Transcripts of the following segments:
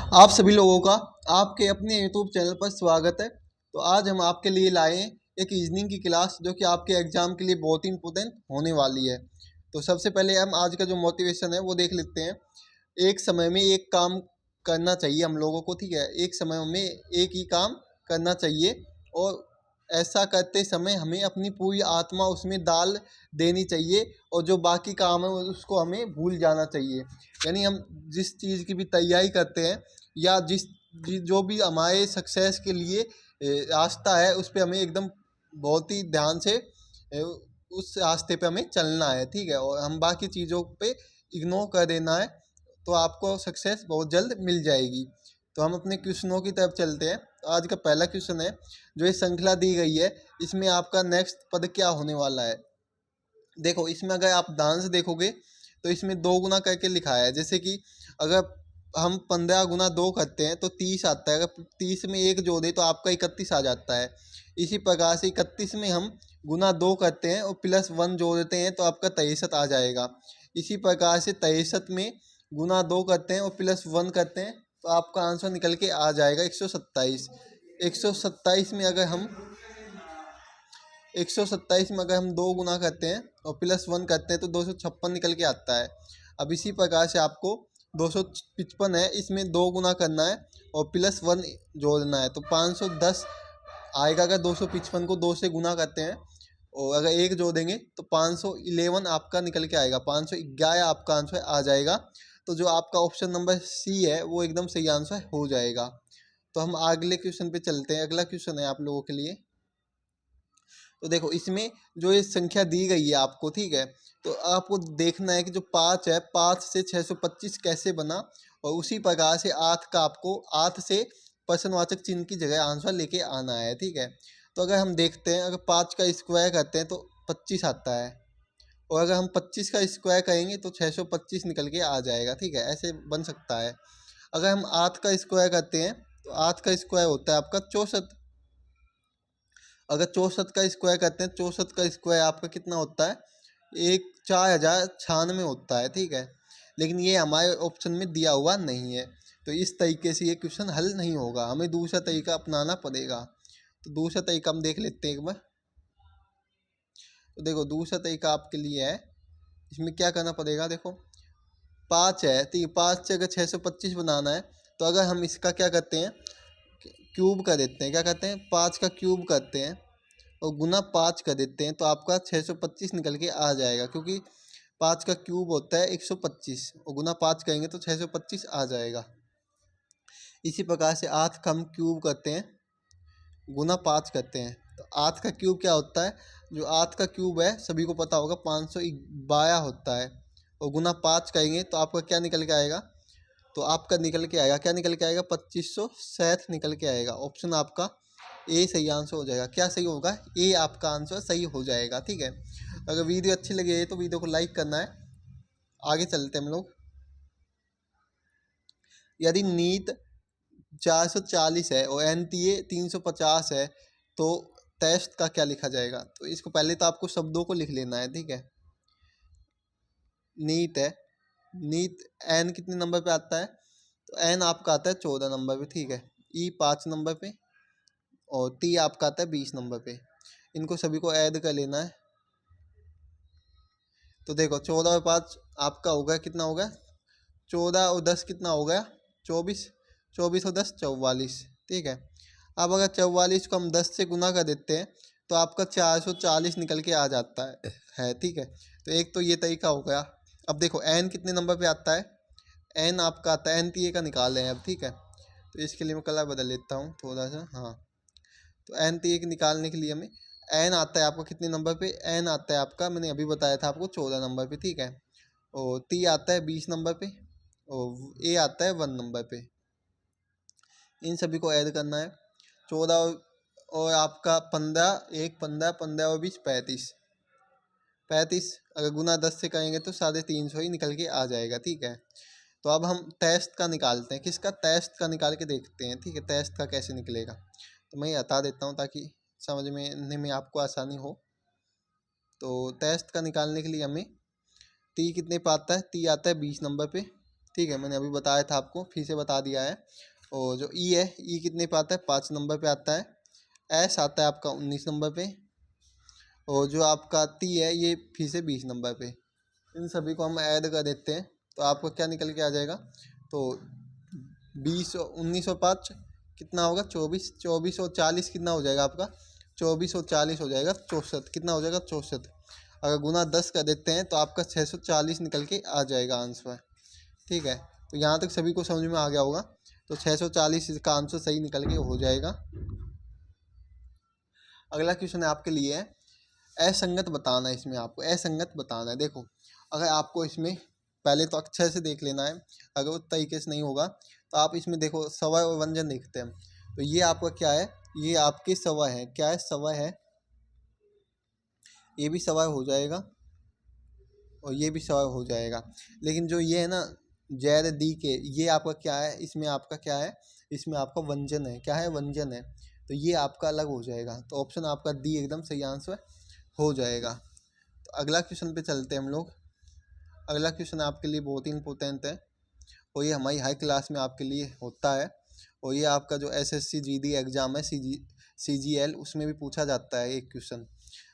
आप सभी लोगों का आपके अपने यूट्यूब चैनल पर स्वागत है। तो आज हम आपके लिए लाए हैं एक रीजनिंग की क्लास जो कि आपके एग्जाम के लिए बहुत ही इंपॉर्टेंट होने वाली है। तो सबसे पहले हम आज का जो मोटिवेशन है वो देख लेते हैं। एक समय में एक काम करना चाहिए हम लोगों को, ठीक है। एक समय में एक ही काम करना चाहिए और ऐसा करते समय हमें अपनी पूरी आत्मा उसमें डाल देनी चाहिए और जो बाकी काम है उसको हमें भूल जाना चाहिए। यानी हम जिस चीज़ की भी तैयारी करते हैं या जो भी हमारे सक्सेस के लिए रास्ता है उस पे हमें एकदम बहुत ही ध्यान से उस रास्ते पे हमें चलना है, ठीक है। और हम बाकी चीज़ों पे इग्नोर कर देना है तो आपको सक्सेस बहुत जल्द मिल जाएगी। तो हम अपने क्वेश्चनों की तरफ चलते हैं। तो आज का पहला क्वेश्चन है, जो ये श्रृंखला दी गई है इसमें आपका नेक्स्ट पद क्या होने वाला है। देखो इसमें अगर आप ध्यान से देखोगे तो इसमें 2 गुना करके लिखा है। जैसे कि अगर हम 15 गुना 2 करते हैं तो 30 आता है। अगर 30 में 1 जोड़े तो आपका 31 आ जाता है। इसी प्रकार से 31 में हम गुना 2 करते हैं और प्लस 1 जोड़ते हैं तो आपका 63 आ जाएगा। इसी प्रकार से 63 में गुना 2 करते हैं और प्लस 1 करते हैं तो आपका आंसर निकल के आ जाएगा 127। 127 में अगर हम 127 में अगर हम 2 गुना करते हैं और प्लस 1 करते हैं तो 256 निकल के आता है। अब इसी प्रकार से आपको 255 है, इसमें 2 गुना करना है और प्लस 1 जोड़ना है तो 510 आएगा। अगर 255 को 2 से गुना करते हैं और अगर 1 जोड़ेंगे तो 511 आपका निकल के आएगा। 511 आपका आंसर आ जाएगा। तो जो आपका ऑप्शन नंबर सी है वो एकदम सही आंसर हो जाएगा। तो हम अगले क्वेश्चन पे चलते हैं। अगला क्वेश्चन है आप लोगों के लिए। तो देखो इसमें जो ये संख्या दी गई है आपको, ठीक है। तो आपको देखना है कि जो 5 है, 5 से 625 कैसे बना और उसी प्रकार से 8 का आपको 8 से प्रश्नवाचक चिन्ह की जगह आंसर लेके आना है, ठीक है। तो अगर हम देखते हैं, अगर 5 का स्क्वायर करते हैं तो 25 आता है और अगर हम 25 का स्क्वायर करेंगे तो 625 निकल के आ जाएगा, ठीक है। ऐसे बन सकता है। अगर हम 8 का स्क्वायर करते हैं तो 8 का स्क्वायर होता है आपका 64। अगर 64 का स्क्वायर करते हैं, 64 का स्क्वायर आपका कितना होता है, 4096 होता है, ठीक है। लेकिन ये हमारे ऑप्शन में दिया हुआ नहीं है तो इस तरीके से ये क्वेश्चन हल नहीं होगा, हमें दूसरा तरीका अपनाना पड़ेगा। तो दूसरा तरीका हम देख लेते हैं एक बार। तो देखो दूसरा तरीका आपके लिए है, इसमें क्या करना पड़ेगा। देखो 5 है, ठीक है। 5 से अगर 625 बनाना है तो अगर हम इसका क्या करते हैं, क्यूब कर देते हैं। क्या करते हैं, 5 का क्यूब करते हैं और गुना 5 कर देते हैं तो आपका 625 निकल के आ जाएगा। क्योंकि 5 का क्यूब होता है 125 और गुना 5 करेंगे तो 625 आ जाएगा। इसी प्रकार से 8 का हम क्यूब करते हैं, गुना 5 करते हैं तो 8 का क्यूब क्या होता है, जो 8 का क्यूब है सभी को पता होगा 512 होता है और गुना 5 करेंगे तो आपका क्या निकल के आएगा, तो आपका निकल के आएगा, क्या निकल के आएगा, 2560 निकल के आएगा। ऑप्शन आपका ए सही आंसर हो जाएगा। क्या सही होगा, ए आपका आंसर सही हो जाएगा, ठीक है। अगर वीडियो अच्छी लगी है तो वीडियो को लाइक करना है। आगे चलते हैं हम लोग। यदि नीट 440 है और एनटीए 350 है तो टेस्ट का क्या लिखा जाएगा। तो इसको पहले तो आपको शब्दों को लिख लेना है, ठीक है। नीट है, नीट एन कितने नंबर पे आता है, तो एन आपका आता है 14 नंबर पे, ठीक है। ई 5 नंबर पे और टी आपका आता है 20 नंबर पे। इनको सभी को ऐड कर लेना है। तो देखो 14 और 5 आपका हो गया, कितना हो गया, 14 और 10 कितना हो गया, 24। 24 और 10 44, ठीक है। अब अगर 44 को हम 10 से गुना कर देते हैं तो आपका 440 निकल के आ जाता है, ठीक है। तो एक तो ये तरीका हो गया। अब देखो एन कितने नंबर पे आता है, एन आपका आता है, एन टी ए का निकाल रहे हैं अब, ठीक है। तो इसके लिए मैं कलर बदल लेता हूँ थोड़ा सा, हाँ। तो एन टी ए निकालने के लिए हमें एन आता है आपका कितने नंबर पे, एन आता है आपका, मैंने अभी बताया था आपको 14 नंबर पे, ठीक है। और टी आता है 20 नंबर पे और ए आता है 1 नंबर पे। इन सभी को ऐड करना है। 14 और आपका 15, 1 15, 15 और 20 35। 35 अगर गुना 10 से करेंगे तो 350 ही निकल के आ जाएगा, ठीक है। तो अब हम टेस्ट का निकालते हैं, किसका, टेस्ट का निकाल के देखते हैं, ठीक है। टेस्ट का कैसे निकलेगा तो मैं ये बता देता हूँ ताकि समझने में आपको आसानी हो। तो टेस्ट का निकालने के लिए हमें टी कितने पे आता है, टी आता है 20 नंबर पे, ठीक है, मैंने अभी बताया था आपको, फिर से बता दिया है। और जो ई है, ई कितने पे आता है, 5 नंबर पे आता है। एस आता है आपका 19 नंबर पे। और जो आपका टी है ये फिर से 20 नंबर पे। इन सभी को हम ऐड कर देते हैं तो आपको क्या निकल के आ जाएगा। तो 1905 कितना होगा, 24, 24 और 40 कितना हो जाएगा आपका, 24 और 40 हो जाएगा 64, कितना हो जाएगा 64। अगर गुना 10 कर देते हैं तो आपका 640 निकल के आ जाएगा आंसर। ठीक है, तो यहाँ तक सभी को समझ में आ गया होगा। तो 640 इसका आंसर सही निकल के हो जाएगा। अगला क्वेश्चन है आपके लिए है असंगत बताना है। इसमें आपको असंगत बताना है। देखो, अगर आपको इसमें पहले तो अक्षर से देख लेना है, अगर उस तरीके से नहीं होगा तो आप इसमें देखो स्वर और व्यंजन देखते हैं। तो ये आपका क्या है, ये आपके स्वर है, क्या है, स्वर है। ये भी स्वर हो जाएगा और ये भी स्वर हो जाएगा। लेकिन जो ये है ना जैद दी के, ये आपका क्या है, इसमें आपका क्या है, इसमें आपका व्यंजन है, क्या है, व्यंजन है। तो ये आपका अलग हो जाएगा। तो ऑप्शन आपका डी एकदम सही आंसर हो जाएगा। तो अगला क्वेश्चन पे चलते हैं हम लोग। अगला क्वेश्चन आपके लिए बहुत ही इंपॉर्टेंट है और ये हमारी हाई क्लास में आपके लिए होता है। और ये आपका जो एसएससी जीडी एग्ज़ाम है, सीजीएल, उसमें भी पूछा जाता है एक क्वेश्चन।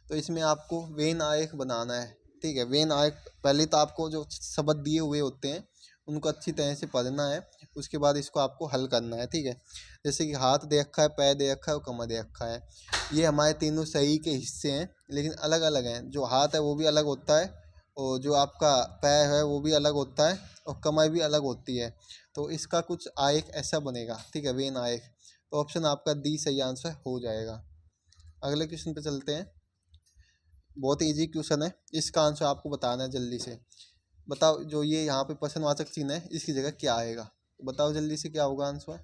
तो इसमें आपको वेन आरेख बनाना है। ठीक है, वेन आरेख पहले तो आपको जो शब्द दिए हुए होते हैं उनको अच्छी तरह से पढ़ना है, उसके बाद इसको आपको हल करना है। ठीक है, जैसे कि हाथ दे रखा है, पैर दे रखा है और कमर दे रखा है। ये हमारे तीनों सही के हिस्से हैं लेकिन अलग अलग हैं। जो हाथ है वो भी अलग होता है और जो आपका पैर है वो भी अलग होता है और कमर भी अलग होती है। तो इसका कुछ आरेख ऐसा बनेगा। ठीक है, वेन आरेख। तो ऑप्शन आपका डी सही आंसर हो जाएगा। अगले क्वेश्चन पे चलते हैं। बहुत इजी क्वेश्चन है, इसका आंसर आपको बताना है जल्दी से। बताओ, जो ये यहाँ पे प्रश्नवाचक चिन्ह है इसकी जगह क्या आएगा, तो बताओ जल्दी से क्या होगा आंसर।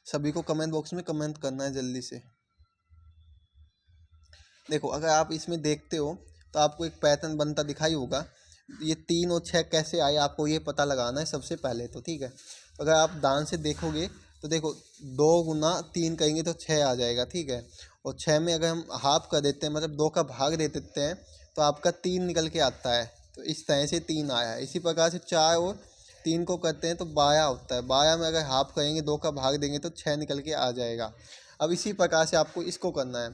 सभी को कमेंट बॉक्स में कमेंट करना है जल्दी से। देखो, अगर आप इसमें देखते हो तो आपको एक पैटर्न बनता दिखाई होगा। ये 3 और 6 कैसे आए आपको ये पता लगाना है सबसे पहले तो। ठीक है, तो अगर आप ध्यान से देखोगे तो देखो 2 गुना 3 करेंगे तो 6 आ जाएगा। ठीक है, और 6 में अगर हम हाफ कर देते हैं, मतलब 2 का भाग दे देते हैं, तो आपका 3 निकल के आता है। तो इस तरह से 3 आया है। इसी प्रकार से 4 और 3 को करते हैं तो 12 होता है। 12 में अगर हाफ करेंगे, 2 का भाग देंगे तो 6 निकल के आ जाएगा। अब इसी प्रकार से आपको इसको करना है।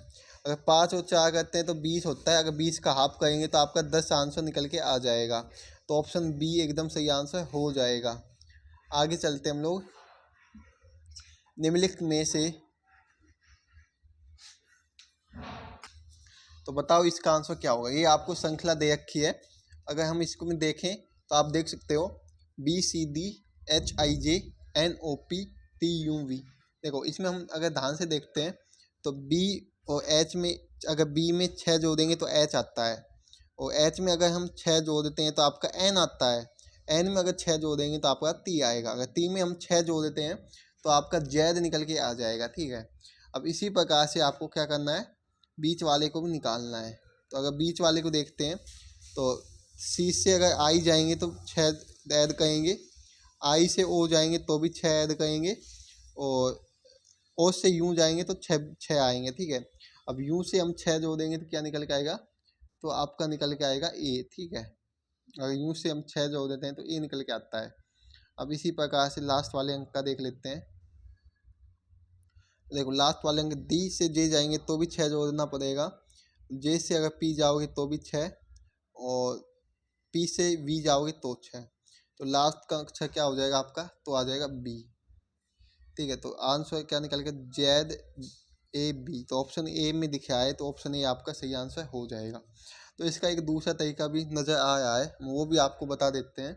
अगर 5 और 4 करते हैं तो 20 होता है। अगर 20 का हाफ करेंगे तो आपका 10 आंसर निकल के आ जाएगा। तो ऑप्शन बी एकदम सही आंसर हो जाएगा। आगे चलते हम लोग। निम्नलिखित में से तो बताओ इसका आंसर क्या होगा। ये आपको श्रृंखला दे रखी है। अगर हम इसको में देखें तो आप देख सकते हो BCDHIJNOPTUV। देखो, इसमें हम अगर ध्यान से देखते हैं तो बी और एच में, अगर बी में 6 जोड़ देंगे तो एच आता है। और एच में अगर हम 6 जोड़ देते हैं तो आपका एन आता है। एन में अगर 6 जोड़ देंगे तो आपका टी आएगा। अगर टी में हम 6 जोड़ देते हैं तो आपका जैद निकल के आ जाएगा। ठीक है, अब इसी प्रकार से आपको क्या करना है, बीच वाले को भी निकालना है। तो अगर बीच वाले को देखते हैं तो सी से अगर आई जाएंगे तो 6 ऐड करेंगे, आई से ओ जाएंगे तो भी 6 ऐड करेंगे, और ओ से यूँ जाएंगे तो 6 आएंगे। ठीक है, अब यू से हम 6 जोड़ देंगे तो क्या निकल के आएगा, तो आपका निकल के आएगा ए। ठीक है, अगर यू से हम 6 जोड़ देते हैं तो ए निकल के आता है। अब इसी प्रकार से लास्ट वाले अंक का देख लेते हैं। देखो, लास्ट वाले अंक डी से जे जाएंगे तो भी 6 जोड़ना पड़ेगा। जे से अगर पी जाओगे तो भी 6, और पी से वी जाओगे तो 6। तो लास्ट का अक्षर क्या हो जाएगा आपका, तो आ जाएगा बी। ठीक है, तो आंसर क्या निकल के, जेड ए बी। तो ऑप्शन ए में दिखा है तो ऑप्शन ए आपका सही आंसर हो जाएगा। तो इसका एक दूसरा तरीका भी नज़र आया है, वो भी आपको बता देते हैं।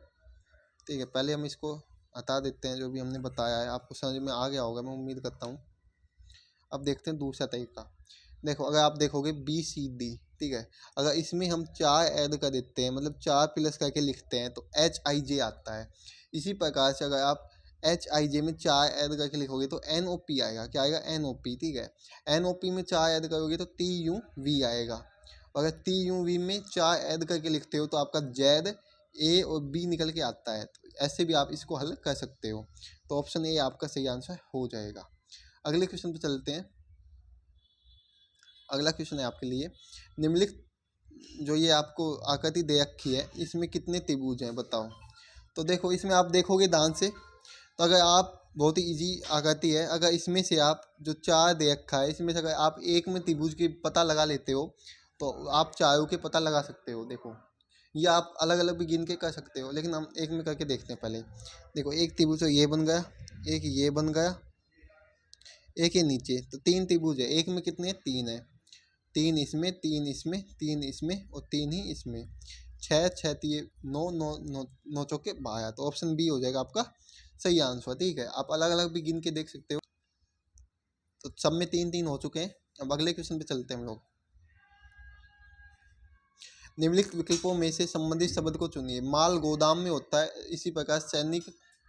ठीक है, पहले हम इसको हटा देते हैं। जो भी हमने बताया है आपको समझ में आ गया होगा, मैं उम्मीद करता हूँ। अब देखते हैं दूसरा तरीका। देखो, अगर आप देखोगे BCD, ठीक है, अगर इसमें हम 4 ऐड कर देते हैं, मतलब 4 प्लस करके लिखते हैं तो HIJ आता है। इसी प्रकार से अगर आप HIJ में 4 ऐड करके लिखोगे तो NOP आएगा। क्या आएगा, NOP। ठीक है, NOP में 4 ऐड करोगे तो TUV आएगा। अगर TUV में 4 ऐड करके लिखते हो तो आपका Z A और B निकल के आता है। तो ऐसे भी आप इसको हल कर सकते हो। तो ऑप्शन ए आपका सही आंसर हो जाएगा। अगले क्वेश्चन पे चलते हैं। अगला क्वेश्चन है आपके लिए, निम्नलिखित जो ये आपको आकृति दे रखी है इसमें कितने त्रिभुज हैं बताओ। तो देखो इसमें आप देखोगे ध्यान से, तो अगर आप बहुत ही इजी आकृति है, अगर इसमें से आप जो चार दे रखा है इसमें से अगर आप एक में त्रिभुज के पता लगा लेते हो तो आप चारों के पता लगा सकते हो। देखो ये आप अलग अलग भी गिन के कर सकते हो, लेकिन हम एक में करके देखते हैं पहले। देखो एक त्रिभुज तो ये बन गया, एक ये बन गया, एक ये नीचे, तो तीन त्रिभुज है। एक में कितने, तीन है, तीन इसमें, तीन इसमें, तीन इसमें और तीन ही इसमें, छः छः तीन नौ, नौ नौ, नौ चौके 12। तो ऑप्शन बी हो जाएगा आपका सही आंसर। ठीक है, आप अलग अलग भी गिन के देख सकते हो। तो सब में तीन तीन हो चुके हैं। अब अगले क्वेश्चन पे चलते हैं हम लोग। निम्नलिखित विकल्पों में से संबंधित शब्द को चुनिए। माल गोदाम में होता है, इसी प्रकार सैनिक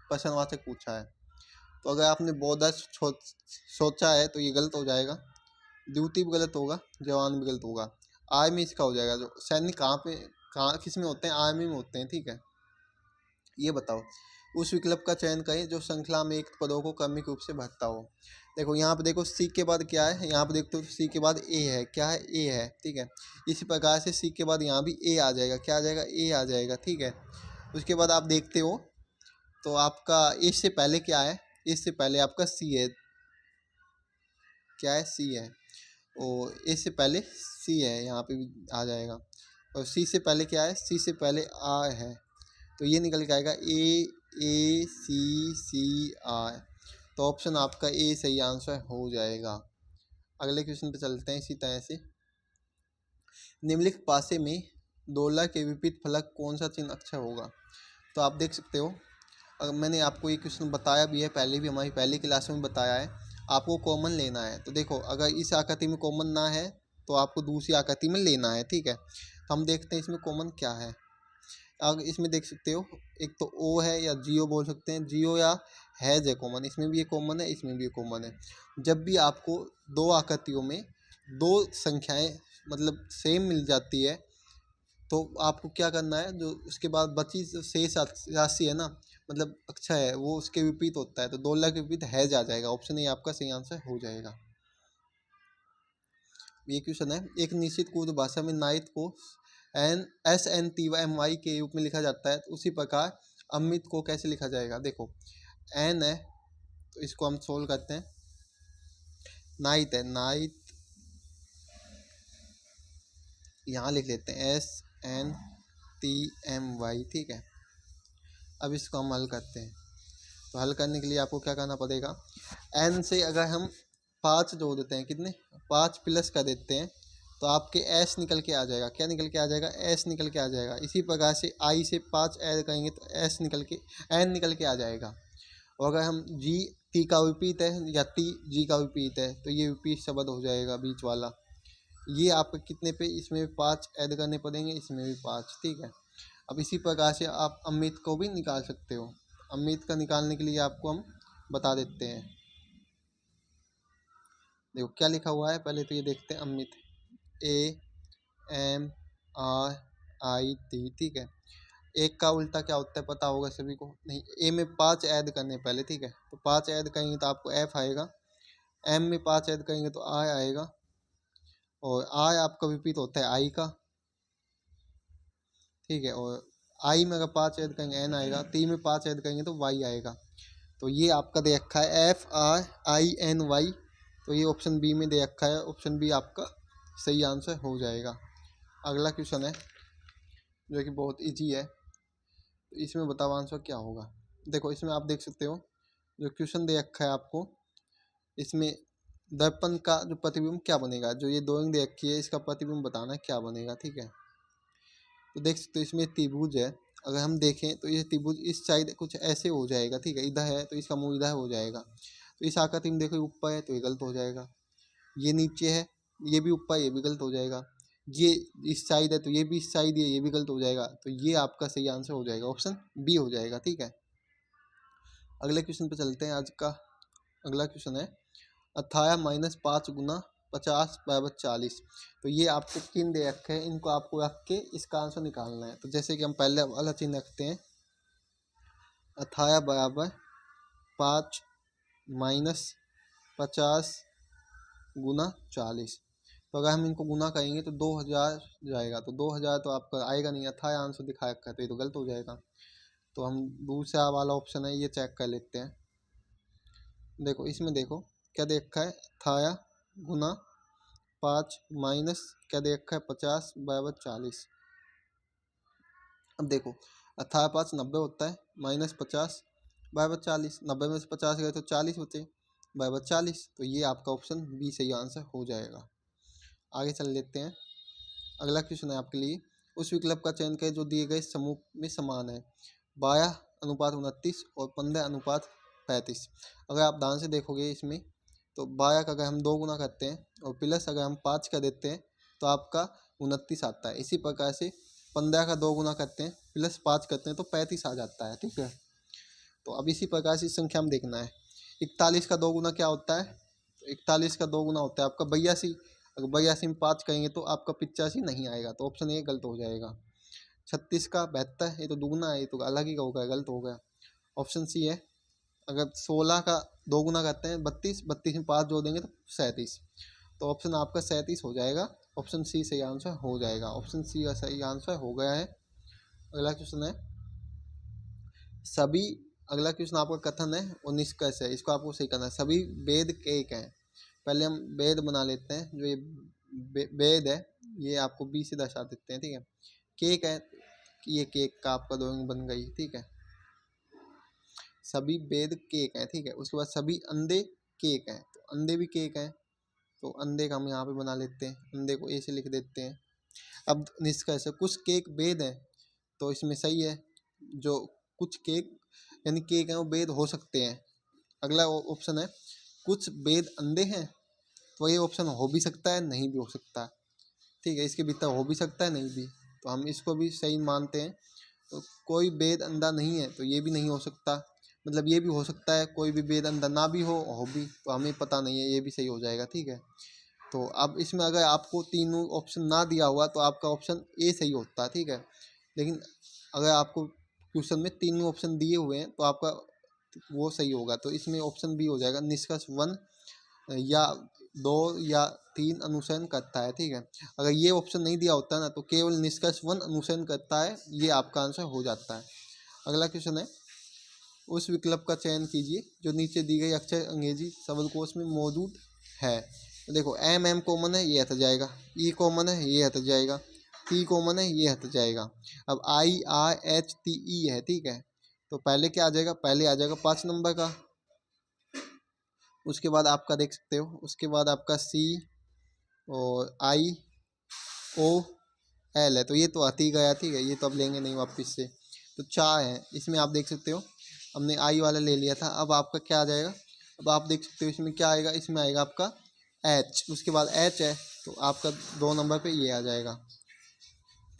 प्रश्नवाचक पूछा है। तो अगर आपने बोधा सोचा है तो ये गलत हो जाएगा, द्वितीय भी गलत होगा, जवान भी गलत होगा। आर्मी इसका हो जाएगा। जो सैनिक कहाँ पे, कहाँ किस में होते हैं, आर्मी में होते हैं। ठीक है, ये बताओ उस विकल्प का चयन करें जो श्रृंखला में एक पदों को क्रमिक रूप से भरता हो। देखो यहाँ पे देखो सी के बाद क्या है, यहाँ पे देखते हो सी के बाद ए है, क्या है, ए है। ठीक है, इसी प्रकार से सी के बाद यहाँ भी ए आ जाएगा, क्या आ जाएगा, ए आ जाएगा। ठीक है, उसके बाद आप देखते हो तो आपका ए से पहले क्या है, ए से पहले आपका सी है, क्या है, सी है। और ए से पहले सी है, यहाँ पे भी आ जाएगा। और सी से पहले क्या है, सी से पहले आ है, तो ये निकल के आएगा ए सी आर। तो ऑप्शन आपका ए सही आंसर हो जाएगा। अगले क्वेश्चन पे चलते हैं इसी तरह से। निम्नलिखित पासे में $, के विपरीत फलक कौन सा चिन्ह अक्षर होगा। तो आप देख सकते हो, अगर मैंने आपको ये क्वेश्चन बताया भी है, पहले भी हमारी पहली क्लास में बताया है। आपको कॉमन लेना है, तो देखो अगर इस आकृति में कॉमन ना है तो आपको दूसरी आकृति में लेना है। ठीक है, हम देखते हैं इसमें कॉमन क्या है। अब इसमें देख सकते हो, एक तो ओ है या जियो बोल सकते हैं, जियो या हैज है कॉमन, इसमें भी ये कॉमन है, इसमें भी ये कॉमन है। जब भी आपको दो आकृतियों में दो संख्याएं मतलब सेम मिल जाती है तो आपको क्या करना है, जो उसके बाद बची जो शेष राशि है ना, मतलब अक्षर है, वो उसके विपरीत होता है। तो $, के विपरीत हैज आ जाएगा। ऑप्शन ए आपका सही आंसर हो जाएगा। ये क्वेश्चन है, एक निश्चित कोड भाषा में नाइट को SNTY के रूप में लिखा जाता है, तो उसी प्रकार अमित को कैसे लिखा जाएगा। देखो एन है तो इसको हम सोल्व करते हैं। नाइट है, नाइट यहाँ लिख लेते हैं SNTMY। ठीक है, अब इसको हम हल करते हैं। तो हल करने के लिए आपको क्या करना पड़ेगा, एन से अगर हम 5 जोड़ देते हैं, कितने, 5 प्लस कर देते हैं, तो आपके एस निकल के आ जाएगा। क्या निकल के आ जाएगा, एस निकल के आ जाएगा। इसी प्रकार से आई से 5 ऐड करेंगे तो एस निकल के, एन निकल के आ जाएगा। और अगर हम जी टी का विपरीत है या टी जी का विपरीत है तो ये विपरीत शब्द हो जाएगा बीच वाला। ये आपके कितने पे, इसमें 5 ऐड करने पड़ेंगे, इसमें भी 5। ठीक है, अब इसी प्रकार से आप अमित को भी निकाल सकते हो। अमित का निकालने के लिए आपको हम बता देते हैं। देखो क्या लिखा हुआ है, पहले तो ये देखते हैं। अमित AMRIT। ठीक है, एक का उल्टा क्या होता है पता होगा सभी को, नहीं, ए में 5 ऐड करने पहले। ठीक है, तो 5 ऐड करेंगे तो आपको एफ आएगा, एम में 5 ऐड करेंगे तो आई आएगा, और आई आपका विपरीत होता है आई का। ठीक है, और आई में अगर 5 ऐड करेंगे एन आएगा, टी में 5 ऐड करेंगे तो वाई आएगा। तो ये आपका दे रखा है FRINY। तो ये ऑप्शन बी में दे रखा है, ऑप्शन बी आपका सही आंसर हो जाएगा। अगला क्वेश्चन है जो कि बहुत इजी है, तो इसमें बताओ आंसर क्या होगा। देखो इसमें आप देख सकते हो जो क्वेश्चन दे रखा है आपको, इसमें दर्पण का जो प्रतिबिंब क्या बनेगा, जो ये ड्राइंग दे रखी है इसका प्रतिबिंब बताना है क्या बनेगा। ठीक है, तो देख सकते हो इसमें त्रिभुज है, अगर हम देखें तो ये त्रिभुज इस साइड कुछ ऐसे हो जाएगा। ठीक है, इधर है तो इसका मुंह इधर हो जाएगा। तो इस आकृति में देखो ऊपर है तो ये गलत हो जाएगा, ये नीचे है ये भी ऊपर, ये भी गलत हो जाएगा, ये इस साइड है तो ये भी इस साइड है, ये भी गलत हो जाएगा। तो ये आपका सही आंसर हो जाएगा, ऑप्शन बी हो जाएगा। ठीक है, अगले क्वेश्चन पे चलते हैं। आज का अगला क्वेश्चन है 18 - 5 गुना 50 = 40। तो ये आपको किन दे रखे हैं, इनको आपको रख के इसका आंसर निकालना है। तो जैसे कि हम पहले वाला चिन्ह रखते हैं, 18 = 5 - 50 गुना 40। तो अगर हम इनको गुना करेंगे तो 2000 जाएगा, तो 2000 तो आपका आएगा नहीं, 18 आंसर दिखा रखा है तो ये तो गलत हो जाएगा। तो हम दूसरा वाला ऑप्शन है ये चेक कर लेते हैं। देखो इसमें देखो क्या दे रखा है, थाया गुना 5 माइनस क्या दे रखा है 50 बराबर 40। अब देखो 18×5 90 होता है, माइनस 50 बराबर 40, 90 में से 50 गए तो 40 बचे बराबर 40। तो ये आपका ऑप्शन बी सही आंसर हो जाएगा। आगे चल लेते हैं। अगला क्वेश्चन है आपके लिए, उस विकल्प का चयन करें जो दिए गए समूह में समान है। 12:29 और 15:35। अगर आप ध्यान से देखोगे इसमें तो 12 का अगर हम 2 गुना करते हैं और प्लस अगर हम 5 का देते हैं तो आपका 29 आता है। इसी प्रकार से 15 का 2 गुना करते हैं प्लस 5 करते हैं तो 35 आ जाता है। ठीक है, तो अब इसी प्रकार से संख्या में देखना है। 41 का 2 गुना क्या होता है, तो 41 का 2 गुना होता है आपका 82। अगर 82 में 5 करेंगे तो आपका 85 नहीं आएगा, तो ऑप्शन ए गलत हो जाएगा। 36 का 72, ये तो दुगुना है, ये तो अलग ही होगा, गलत हो गया। ऑप्शन सी है। अगर 16 का 2 गुना करते हैं 32, 32 में 5 जोड़ देंगे तो 37, तो ऑप्शन आपका 37 हो जाएगा। ऑप्शन सी सही आंसर हो जाएगा। ऑप्शन सी का सही आंसर हो गया है। अगला क्वेश्चन है सभी, अगला क्वेश्चन आपका कथन है और निष्कर्ष है, इसको आपको सही करना है। सभी वेद एक हैं। पहले हम वेद बना लेते हैं। जो ये वेद है ये आपको बी से दर्शा देते हैं। ठीक है, केक है कि ये केक का आपका ड्राइंग बन गई। ठीक है, सभी वेद केक हैं। ठीक है, उसके बाद सभी अंधे केक हैं, तो अंधे भी केक हैं, तो अंधे का हम यहाँ पे बना लेते हैं, अंधे को ए से लिख देते हैं। अब निष्कर्ष है कुछ केक वेद हैं, तो इसमें सही है। जो कुछ केक यानी केक हैं वो वेद हो सकते हैं। अगला ऑप्शन है कुछ वेद अंधे हैं, तो ये ऑप्शन हो भी सकता है नहीं भी हो सकता। ठीक है, इसके भीतर हो भी सकता है नहीं भी, तो हम इसको भी सही मानते हैं। तो कोई वेद अंधा नहीं है, तो ये भी नहीं हो सकता, मतलब ये भी हो सकता है कोई भी वेद अंधा ना भी हो भी, तो हमें पता नहीं है, ये भी सही हो जाएगा। ठीक है, तो अब इसमें अगर आपको तीनों ऑप्शन ना दिया हुआ तो आपका ऑप्शन ए सही होता है। ठीक है, लेकिन अगर आपको क्वेश्चन में तीनों ऑप्शन दिए हुए हैं तो आपका वो सही होगा, तो इसमें ऑप्शन बी हो जाएगा। निष्कर्ष 1 या 2 या 3 अनुसरण करता है। ठीक है, अगर ये ऑप्शन नहीं दिया होता ना तो केवल निष्कर्ष 1 अनुसरण करता है, ये आपका आंसर हो जाता है। अगला क्वेश्चन है उस विकल्प का चयन कीजिए जो नीचे दी गई अक्षर अंग्रेजी शब्दकोश में मौजूद है। तो देखो एम कॉमन है, ये हट जाएगा। ई कॉमन है, ये हट जाएगा। टी कॉमन है, ये हट जाएगा। अब IRHTE है। ठीक है, तो पहले क्या आ जाएगा, पहले आ जाएगा 5 नंबर का। उसके बाद आपका देख सकते हो, उसके बाद आपका C और IOL है, तो ये तो आती गया। ठीक है, ये तो अब लेंगे नहीं वापस से। तो 4 है, इसमें आप देख सकते हो हमने आई वाला ले लिया था। अब आपका क्या आ जाएगा, अब आप देख सकते हो इसमें क्या आएगा, इसमें आएगा आपका H, उसके बाद H है तो आपका 2 नंबर पे ये आ जाएगा।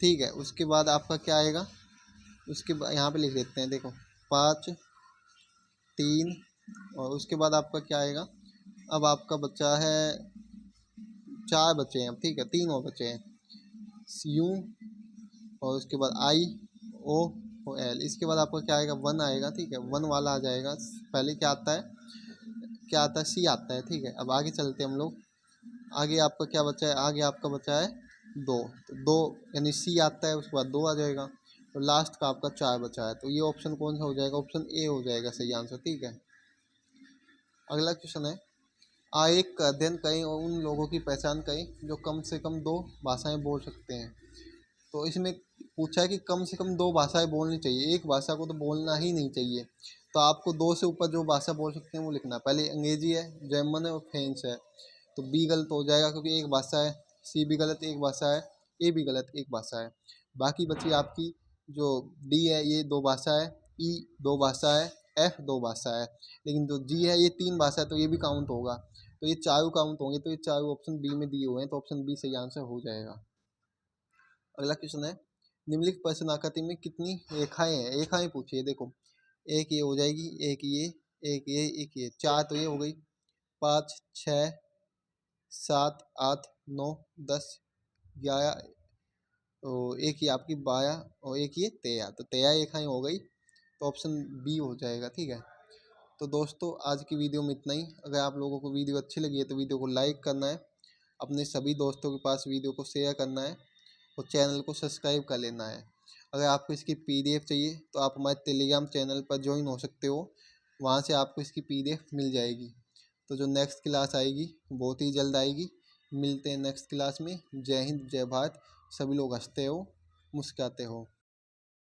ठीक है, उसके बाद आपका क्या आएगा, उसके बाद यहाँ पे लिख देते हैं, देखो 5 3 और उसके बाद आपका क्या आएगा। अब आपका बच्चा है 4 बचे हैं। ठीक है, 3 और बचे हैं, U और उसके बाद IOL। इसके बाद आपका क्या आएगा 1 आएगा। ठीक है, 1 वाला आ जाएगा। पहले क्या आता है, क्या आता है, C आता है। ठीक है, अब आगे चलते हैं हम लोग। आगे आपका क्या बचा है, आगे आपका बचा है 2, तो 2 यानी C आता है, उसके बाद 2 आ जाएगा, तो लास्ट का आपका 4 बचा है। तो ये ऑप्शन कौन सा हो जाएगा, ऑप्शन ए हो जाएगा सही आंसर। ठीक है, अगला क्वेश्चन है आयेक का अध्ययन करें और उन लोगों की पहचान करें जो कम से कम 2 भाषाएं बोल सकते हैं। तो इसमें पूछा है कि कम से कम 2 भाषाएं बोलनी चाहिए, एक भाषा को तो बोलना ही नहीं चाहिए। तो आपको 2 से ऊपर जो भाषा बोल सकते हैं वो लिखना है। पहले अंग्रेजी है, जर्मन है और फ्रेंच है, तो बी गलत हो जाएगा क्योंकि एक भाषा है। सी भी गलत एक भाषा है, ए भी गलत एक भाषा है। बाकी बची आपकी जो डी है ये 2 भाषा है, ई 2 भाषा है, एफ 2 भाषा है, लेकिन जो जी है ये 3 भाषा है, तो ये भी काउंट होगा। तो ये चारों काउंट होंगे, तो ये चारों ऑप्शन बी में दिए हुए हैं, तो ऑप्शन बी सही आंसर हो जाएगा। अगला क्वेश्चन है निम्नलिखित प्रश्न आकृति में कितनी रेखाएं हैं, रेखाएं पूछिए। देखो एक ये हो जाएगी, एक ये, एक ये, एक ये, 4 तो ये हो गई, 5 6 7 8 9 10 11, और एक ये आपकी 12 और एक ये 13, तो 13 रेखाएं हो गई, तो ऑप्शन बी हो जाएगा। ठीक है, तो दोस्तों आज की वीडियो में इतना ही। अगर आप लोगों को वीडियो अच्छी लगी है तो वीडियो को लाइक करना है, अपने सभी दोस्तों के पास वीडियो को शेयर करना है और चैनल को सब्सक्राइब कर लेना है। अगर आपको इसकी PDF चाहिए तो आप हमारे टेलीग्राम चैनल पर ज्वाइन हो सकते हो, वहाँ से आपको इसकी PDF मिल जाएगी। तो जो नेक्स्ट क्लास आएगी बहुत ही जल्द आएगी। मिलते हैं नेक्स्ट क्लास में। जय हिंद, जय भारत। सभी लोग हंसते हो, मुस्कुराते हो।